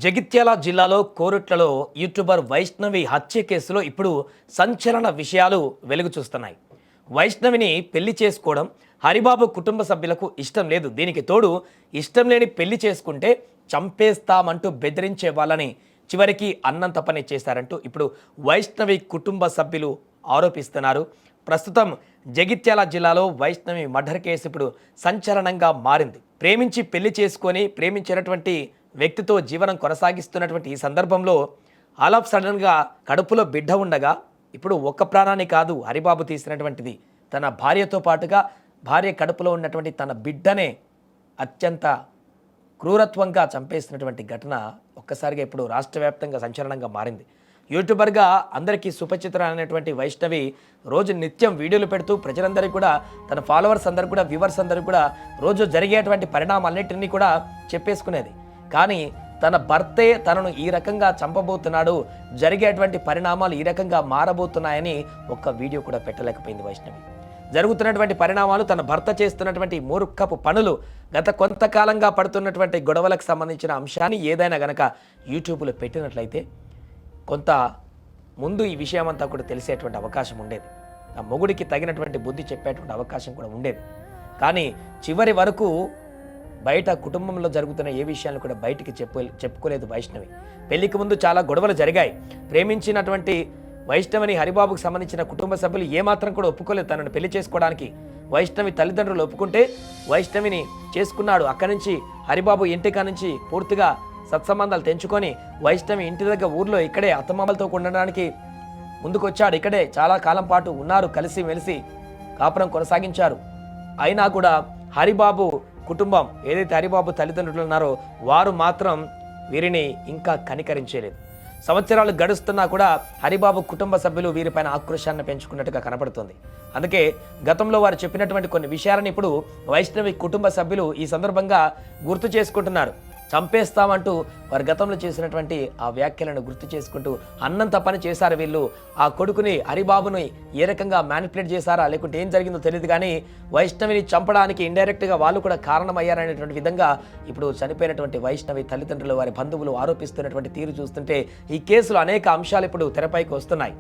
జగిత్యాల జిల్లాలో కోరుట్లలో యూట్యూబర్ వైష్ణవి హత్య కేసులో ఇప్పుడు సంచలన విషయాలు వెలుగు చూస్తున్నాయి. వైష్ణవిని పెళ్లి చేసుకోవడం హరిబాబు కుటుంబ సభ్యులకు ఇష్టం లేదు. దీనికి తోడు ఇష్టం లేని పెళ్లి చేసుకుంటే చంపేస్తామంటూ బెదిరించే వాళ్ళని చివరికి అన్నంత పని చేశారంటూ ఇప్పుడు వైష్ణవి కుటుంబ సభ్యులు ఆరోపిస్తున్నారు. ప్రస్తుతం జగిత్యాల జిల్లాలో వైష్ణవి మర్డర్ కేసు ఇప్పుడు సంచలనంగా మారింది. ప్రేమించి పెళ్లి చేసుకొని ప్రేమించినటువంటి వ్యక్తితో జీవనం కొనసాగిస్తున్నటువంటి ఈ సందర్భంలో ఆల్ ఆఫ్ సడన్గా కడుపులో బిడ్డ ఉండగా ఇప్పుడు ఒక్క ప్రాణాన్ని కాదు హరిబాబు తీసినటువంటిది, తన భార్యతో పాటుగా భార్య కడుపులో ఉన్నటువంటి తన బిడ్డనే అత్యంత క్రూరత్వంగా చంపేసినటువంటి ఘటన ఒక్కసారిగా ఇప్పుడు రాష్ట్ర వ్యాప్తంగా సంచలనంగా మారింది. యూట్యూబర్గా అందరికీ సుపరిచితులు అనేటువంటి వైష్ణవి రోజు నిత్యం వీడియోలు పెడుతూ ప్రజలందరికీ కూడా, తన ఫాలోవర్స్ అందరికీ కూడా, వ్యూవర్స్ అందరికీ కూడా రోజు జరిగేటువంటి పరిణామాలన్నింటినీ కూడా చెప్పేసుకునేది. కానీ తన భర్తే తనను ఈ రకంగా చంపబోతున్నాడు, జరిగేటువంటి పరిణామాలు ఈ రకంగా మారబోతున్నాయని ఒక్క వీడియో కూడా పెట్టలేకపోయింది వైష్ణవి. జరుగుతున్నటువంటి పరిణామాలు, తన భర్త చేస్తున్నటువంటి మూర్ఖపు పనులు, గత కొంతకాలంగా పడుతున్నటువంటి గొడవలకు సంబంధించిన అంశాన్ని ఏదైనా గనక యూట్యూబ్లో పెట్టినట్లయితే కొంత ముందు ఈ విషయం అంతా కూడా తెలిసేటువంటి అవకాశం ఉండేది. ఆ మొగుడికి తగినటువంటి బుద్ధి చెప్పేటువంటి అవకాశం కూడా ఉండేది. కానీ చివరి వరకు బయట కుటుంబంలో జరుగుతున్న ఏ విషయాలను కూడా బయటికి చెప్పుకోలేదు వైష్ణవి. పెళ్లికి ముందు చాలా గొడవలు జరిగాయి. ప్రేమించినటువంటి వైష్ణవిని హరిబాబుకు సంబంధించిన కుటుంబ సభ్యులు ఏమాత్రం కూడా ఒప్పుకోలేదు తనను పెళ్లి చేసుకోవడానికి. వైష్ణవి తల్లిదండ్రులు ఒప్పుకుంటే వైష్ణవిని చేసుకున్నాడు. అక్కడి నుంచి హరిబాబు ఇంటికా నుంచి పూర్తిగా సత్సంబంధాలు తెంచుకొని వైష్ణవి ఇంటి దగ్గర ఊర్లో ఇక్కడే అత్తమామలతో ఉండడానికి ముందుకొచ్చాడు. ఇక్కడే చాలా కాలం పాటు ఉన్నారు, కలిసి మెలిసి కాపురం కొనసాగించారు. అయినా కూడా హరిబాబు కుటుంబం, ఏదైతే హరిబాబు తల్లిదండ్రులు ఉన్నారో వారు మాత్రం వీరిని ఇంకా కనికరించలేదు. సంవత్సరాలు గడుస్తున్నా కూడా హరిబాబు కుటుంబ సభ్యులు వీరిపైన ఆక్రోశాన్ని పెంచుకున్నట్టుగా కనపడుతుంది. అందుకే గతంలో వారు చెప్పినటువంటి కొన్ని విషయాలను ఇప్పుడు వైష్ణవి కుటుంబ సభ్యులు ఈ సందర్భంగా గుర్తు చేసుకుంటున్నారు. చంపేస్తామంటూ వారు గతంలో చేసినటువంటి ఆ వ్యాఖ్యలను గుర్తు చేసుకుంటూ అన్నంత పని చేశారు వీళ్ళు. ఆ కొడుకుని హరిబాబుని ఏ రకంగా మ్యానిపులేట్ చేశారా లేకుంటే ఏం జరిగిందో తెలియదు, కానీ వైష్ణవిని చంపడానికి ఇండైరెక్ట్గా వాళ్ళు కూడా కారణమయ్యారనేటువంటి విధంగా ఇప్పుడు చనిపోయినటువంటి వైష్ణవి తల్లిదండ్రులు, వారి బంధువులు ఆరోపిస్తున్నటువంటి తీరు చూస్తుంటే ఈ కేసులో అనేక అంశాలు ఇప్పుడు తెరపైకి వస్తున్నాయి.